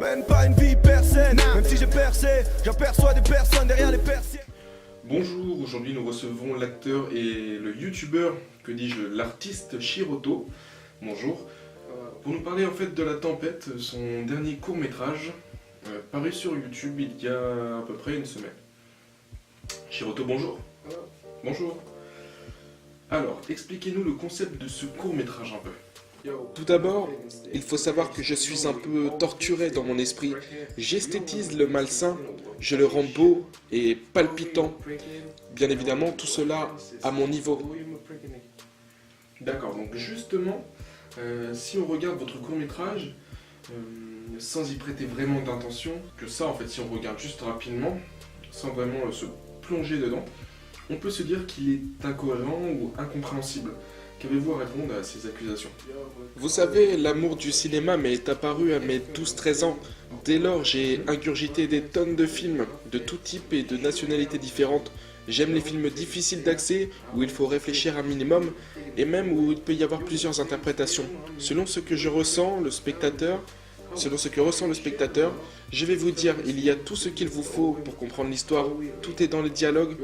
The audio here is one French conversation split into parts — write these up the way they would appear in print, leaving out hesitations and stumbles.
mène pas une vie personne. Même si j'ai percé, j'aperçois des personnes derrière les persiennes. Bonjour, aujourd'hui nous recevons l'acteur et le youtubeur, que dis-je, l'artiste Shiroto. Bonjour. Pour nous parler en fait de La Tempête, son dernier court-métrage, paru sur YouTube il y a à peu près une semaine. Shiroto, bonjour. Bonjour. Alors, expliquez-nous le concept de ce court-métrage un peu. Tout d'abord, il faut savoir que je suis un peu torturé dans mon esprit. J'esthétise le malsain, je le rends beau et palpitant. Bien évidemment, tout cela à mon niveau. D'accord, donc justement, si on regarde votre court-métrage, sans y prêter vraiment d'intention, que ça en fait, si on regarde juste rapidement, sans vraiment se plonger dedans, on peut se dire qu'il est incohérent ou incompréhensible. Qu'avez-vous à répondre à ces accusations? Vous savez, l'amour du cinéma m'est apparu à mes 12-13 ans. Dès lors, j'ai ingurgité des tonnes de films, de tout type et de nationalités différentes. J'aime les films difficiles d'accès, où il faut réfléchir un minimum, et même où il peut y avoir plusieurs interprétations. Selon ce que ressent le spectateur, je vais vous dire, il y a tout ce qu'il vous faut pour comprendre l'histoire, tout est dans les dialogues.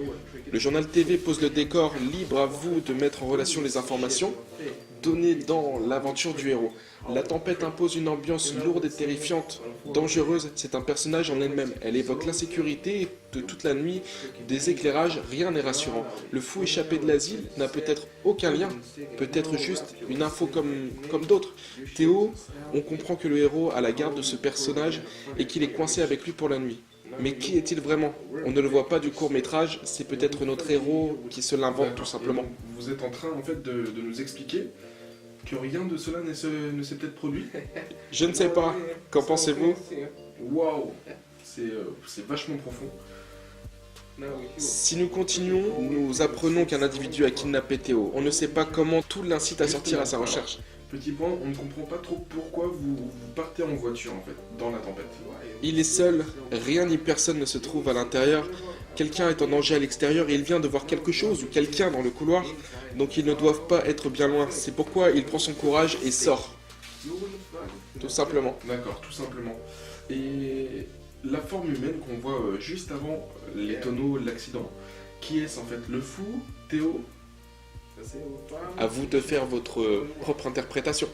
Le journal TV pose le décor, libre à vous de mettre en relation les informations données dans l'aventure du héros. La Tempête impose une ambiance lourde et terrifiante, dangereuse, c'est un personnage en elle-même. Elle évoque l'insécurité de toute la nuit, des éclairages, rien n'est rassurant. Le fou échappé de l'asile n'a peut-être aucun lien, peut-être juste une info comme d'autres. Théo, on comprend que le héros a la garde de ce personnage et qu'il est coincé avec lui pour la nuit. Mais qui est-il vraiment? On ne le voit pas du court-métrage, c'est peut-être notre héros qui se l'invente tout simplement. Vous êtes en train en fait de nous expliquer que rien de cela ne s'est peut-être produit? Je ne sais pas, qu'en pensez-vous? Waouh, c'est vachement profond. Si nous continuons, nous apprenons qu'un individu a kidnappé Théo. On ne sait pas comment tout l'incite à sortir à sa recherche. Petit point, on ne comprend pas trop pourquoi vous partez en voiture en fait, dans La Tempête. Il est seul, rien ni personne ne se trouve à l'intérieur. Quelqu'un est en danger à l'extérieur et il vient de voir quelque chose ou quelqu'un dans le couloir. Donc ils ne doivent pas être bien loin. C'est pourquoi il prend son courage et sort. Tout simplement. D'accord, tout simplement. Et la forme humaine qu'on voit juste avant les tonneaux, l'accident, qui est-ce en fait? Le fou, Théo? À vous de faire votre propre interprétation.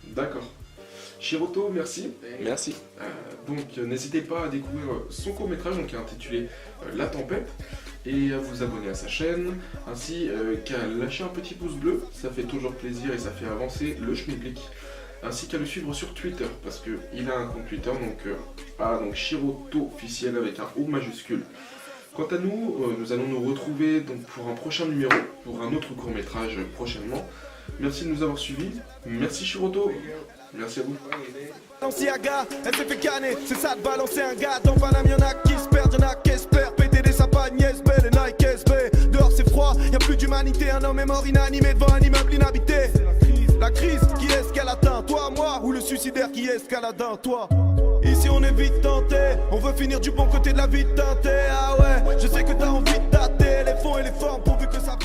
D'accord. Shiroto, merci. Merci. Donc n'hésitez pas à découvrir son court-métrage qui est intitulé La Tempête et à vous abonner à sa chaîne, ainsi qu'à lâcher un petit pouce bleu, ça fait toujours plaisir et ça fait avancer le schmilblick, ainsi qu'à le suivre sur Twitter, parce qu'il a un compte Twitter, donc Shiroto officiel avec un O majuscule. Quant à nous, nous allons nous retrouver donc pour un prochain numéro, pour un autre court-métrage prochainement. Merci de nous avoir suivis, merci Shiroto, merci à vous. Balenciaga, elle s'est fait canner, c'est ça de balancer un gars. Dans Paname y'en a qui se perdent, y'en a qui espèrent. PTD sa Agnès B, les Nike SB. Dehors c'est froid, y'a plus d'humanité. Un homme est mort inanimé devant un immeuble inhabité. La crise, qui est-ce qu'elle atteint? Toi, moi, ou le suicidaire qui est-ce qu'elle atteint? Toi. Ici on est vite tenté, on veut finir du bon côté de la vie teintée. Ah ouais, je sais que t'as envie de tâter les fonds et les formes pourvu que ça...